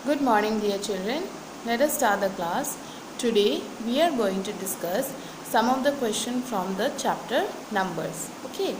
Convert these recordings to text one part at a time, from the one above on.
Good morning, dear children. Let us start the class. Today we are going to discuss some of the questions from the chapter numbers. Okay.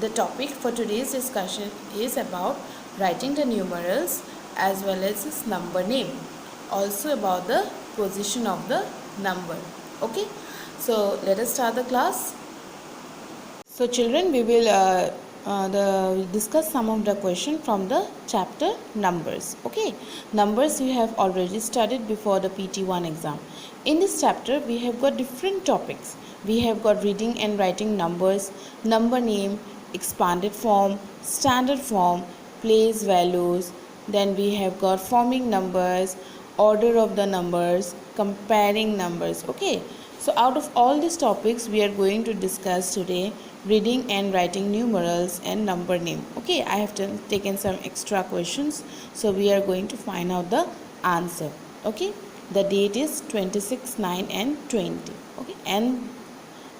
The topic for today's discussion is about writing the numerals as well as its number name. Also about the position of the number. Okay. So let us start the class. So children, we will discuss some of the question from the chapter numbers. Okay, numbers we have already studied before the PT1 exam. In this chapter, we have got different topics. We have got reading and writing numbers, number name, expanded form, standard form, place values. Then we have got forming numbers, order of the numbers, comparing numbers. Okay, so out of all these topics, we are going to discuss today reading and writing numerals and number name. Okay, I have taken some extra questions, so we are going to find out the answer. Okay, the date is 26, 9 and 20. Okay, and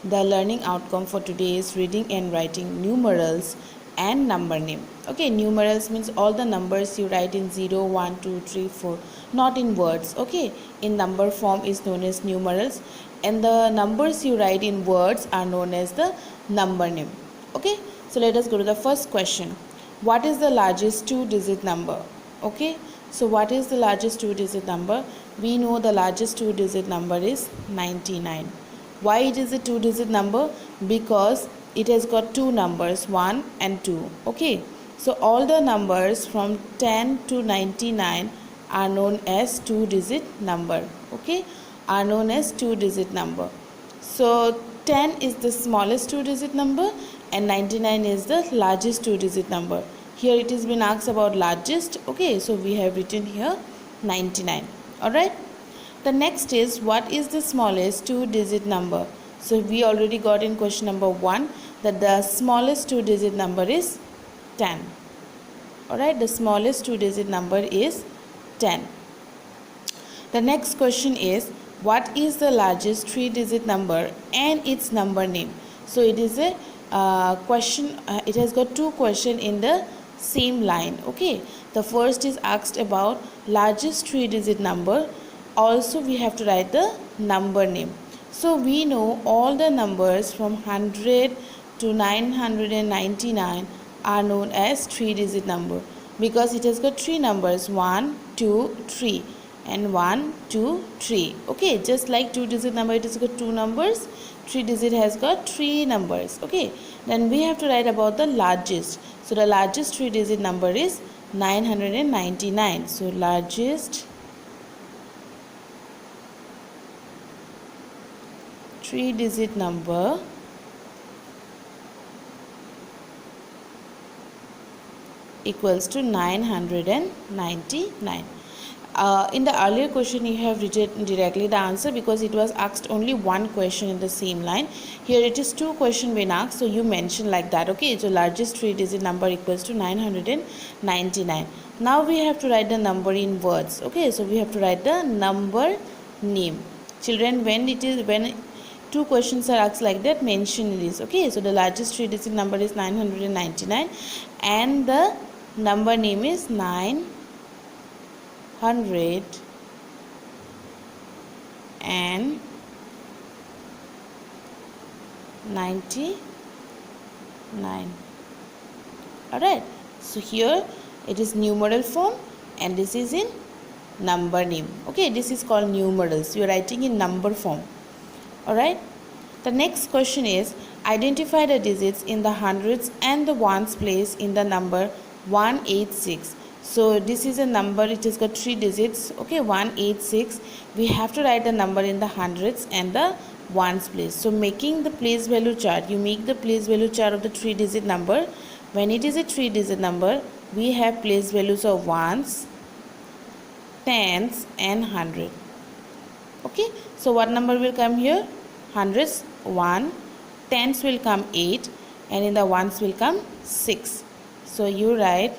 the learning outcome for today is reading and writing numerals and number name. Okay, numerals means all the numbers you write in 0, 1, 2, 3, 4, not in words. Okay, in number form is known as numerals, and the numbers you write in words are known as the number name. Okay, so let us go to the first question. What is the largest two-digit number? Okay, so what is the largest two-digit number? We know the largest two-digit number is 99. Why it is a two-digit number? Because it has got two numbers, 1 and 2. Okay, so all the numbers from 10 to 99 are known as two-digit number. Okay, are known as two-digit number. So 10 is the smallest two-digit number and 99 is the largest two-digit number. Here it has been asked about largest. Okay, so we have written here 99. Alright. The next is, what is the smallest two-digit number? So we already got in question number 1 that the smallest two-digit number is 10. Alright, the smallest two-digit number is 10. The next question is, what is the largest three-digit number and its number name? So it is a question, it has got two questions in the same line. Okay, the first is asked about largest three-digit number. Also we have to write the number name. So we know all the numbers from 100 to 999 are known as three-digit number because it has got three numbers, 1, 2, 3 and 1, 2, 3. Okay, just like two-digit number, it has got two numbers. Three-digit has got three numbers. Okay, then we have to write about the largest. So the largest three-digit number is 999. So largest three-digit number equals to 999. In the earlier question you have written directly the answer because it was asked only one question in the same line. Here it is two questions been asked, so you mention like that. Okay, so largest three-digit number equals to 999. Now we have to write the number in words. Okay, so we have to write the number name. Children, when two questions are asked like that, mention this. Okay, so the largest three-digit number is 999 and the number name is 999. Alright, so here it is numeral form and this is in number name. Okay, this is called numerals. You are writing in number form. Alright, the next question is, identify the digits in the hundreds and the ones place in the number 186. So this is a number, it has got three digits. Okay, 186. We have to write the number in the hundreds and the ones place. So making the place value chart, you make the place value chart of the three-digit number. When it is a three-digit number, we have place values of ones, tens and hundred. Okay, so what number will come here? Hundreds 1, tens will come 8 and in the ones will come 6. So you write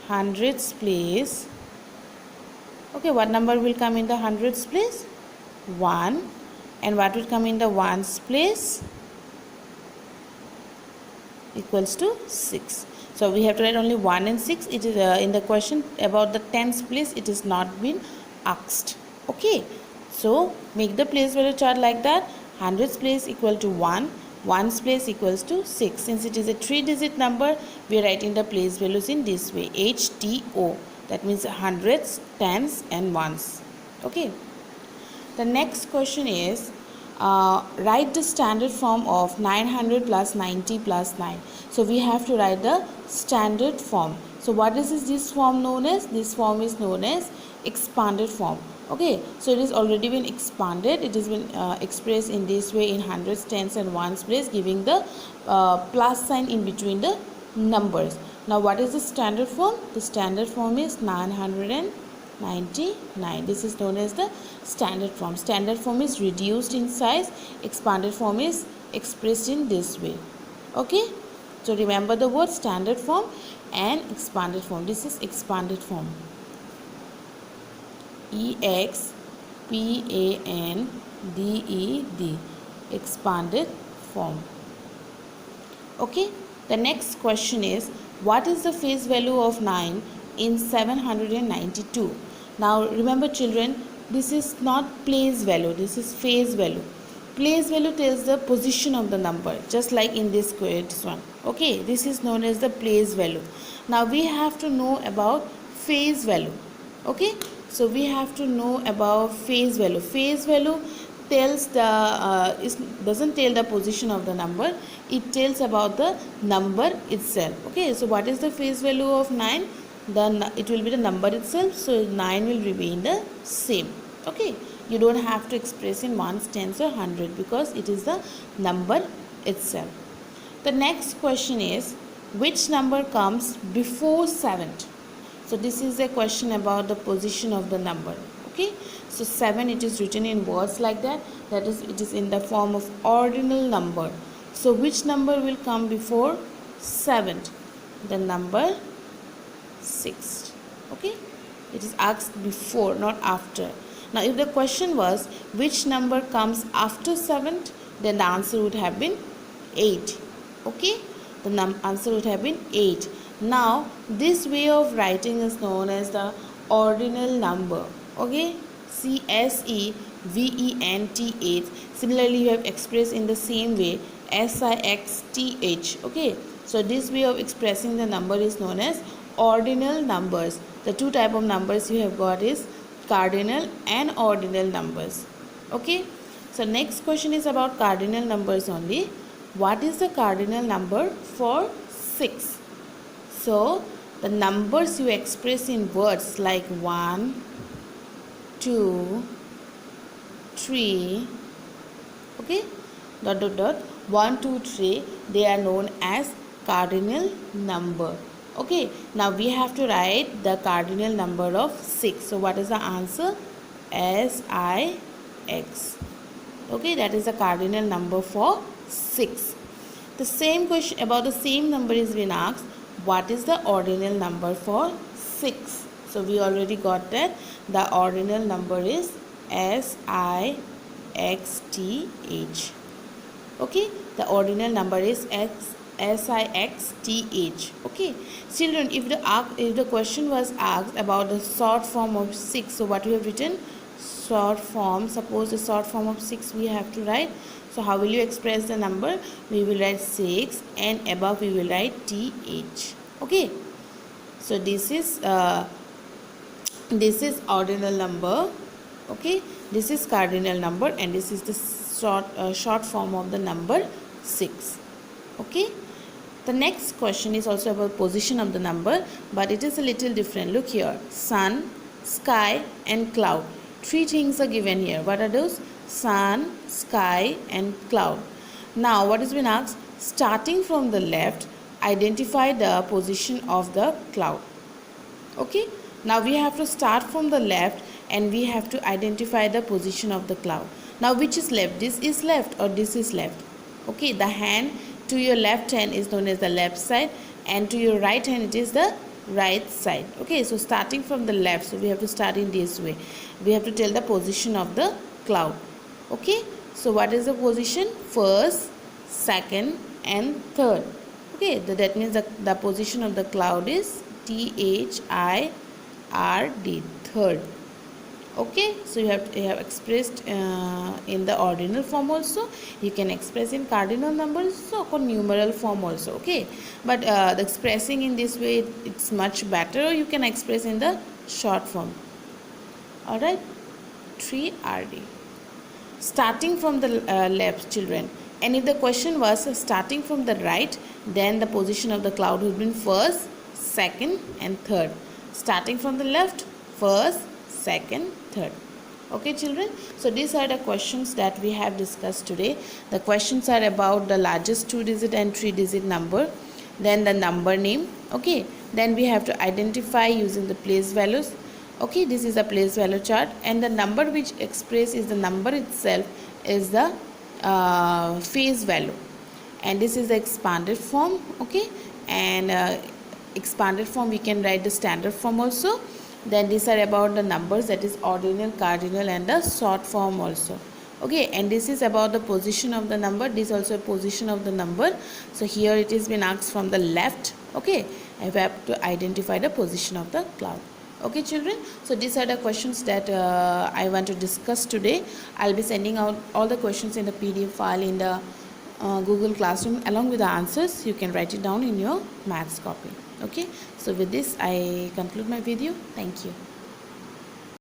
hundreds place. Okay, what number will come in the hundreds place? 1. And what will come in the ones place? Equals to 6. So we have to write only 1 and 6. It is in the question about the tens place, it is not been asked. Okay, so make the place value chart like that. Hundreds place equal to 1, ones place equals to 6. Since it is a 3-digit number, we are writing the place values in this way, HTO. That means hundreds, tens and ones. Okay. The next question is, write the standard form of 900 plus 90 plus 9. So we have to write the standard form. So what is this form known as? This form is known as expanded form. Okay, so it is already been expanded. It has been expressed in this way in hundreds, tens and ones place, giving the plus sign in between the numbers. Now what is the standard form? The standard form is 999. This is known as the standard form. Standard form is reduced in size. Expanded form is expressed in this way. Okay, so remember the word standard form and expanded form. This is expanded form. EXPANDED, expanded form. Okay, the next question is, what is the face value of 9 in 792? Now remember children, this is not place value, this is face value. Place value tells the position of the number, just like in this one. Okay, this is known as the place value. Now we have to know about face value. Okay, so we have to know about face value. Face value tells doesn't tell the position of the number, it tells about the number itself. Okay, so what is the face value of 9? Then it will be the number itself, so 9 will remain the same. Okay, you don't have to express in ones, tens or hundred because it is the number itself. The next question is, which number comes before 7? So this is a question about the position of the number. Okay, so 7, it is written in words like that, that is, it is in the form of ordinal number. So which number will come before 7? The number 6. Okay, it is asked before, not after. Now if the question was which number comes after 7, then the answer would have been 8. Okay, the answer would have been 8. Now this way of writing is known as the ordinal number. Okay, CSEVENT8. Similarly you have expressed in the same way SIXTH. Okay, so this way of expressing the number is known as ordinal numbers. The two type of numbers you have got is cardinal and ordinal numbers. Okay, so next question is about cardinal numbers only. What is the cardinal number for 6? So the numbers you express in words like 1, 2, 3, okay, dot dot dot, 1, 2, 3, they are known as cardinal number. Okay, now we have to write the cardinal number of 6. So what is the answer? SIX. Okay, that is the cardinal number for 6. The same question about the same number is being asked, what is the ordinal number for 6? So we already got that. The ordinal number is SIXTH. Okay, the ordinal number is SIXTH. Okay, children, if the question was asked about the short form of 6, so what we have written? Short form. Suppose the short form of 6 we have to write. So how will you express the number? We will write 6 and above we will write TH. Okay, so this is ordinal number. Okay, this is cardinal number and this is the short form of the number 6. Okay, the next question is also about position of the number, but it is a little different. Look here, sun, sky and cloud. 3 things are given here. What are those? Sun, sky and cloud. Now what has been asked? Starting from the left, identify the position of the cloud. Okay, now we have to start from the left and we have to identify the position of the cloud. Now which is left? This is left or this is left? Okay, the hand to your left hand is known as the left side and to your right hand it is the right side. Okay, so starting from the left, so we have to start in this way. We have to tell the position of the cloud. Okay, so what is the position? First, second and third. Okay, that means the position of the cloud is third, third. Okay, so you have expressed in the ordinal form also. You can express in cardinal numbers also or numeral form also. Okay, but the expressing in this way it's much better. You can express in the short form. All right, 3rd. Starting from the left, children, and if the question was starting from the right, then the position of the cloud would be first, second and third. Starting from the left, first, second, third. Okay, children, so these are the questions that we have discussed today. The questions are about the largest 2-digit and 3-digit number, then the number name. Okay, then we have to identify using the place values. Okay, this is a place value chart, and the number which express is the number itself is the phase value, and this is the expanded form. Okay, and expanded form we can write the standard form also. Then these are about the numbers, that is ordinal, cardinal and the short form also. Okay, and this is about the position of the number. This is also a position of the number. So here it is been asked from the left. Okay, I have to identify the position of the cloud. Okay, children, so these are the questions that I want to discuss today. I'll be sending out all the questions in the PDF file in the Google Classroom along with the answers. You can write it down in your maths copy. Okay, so with this I conclude my video. Thank you.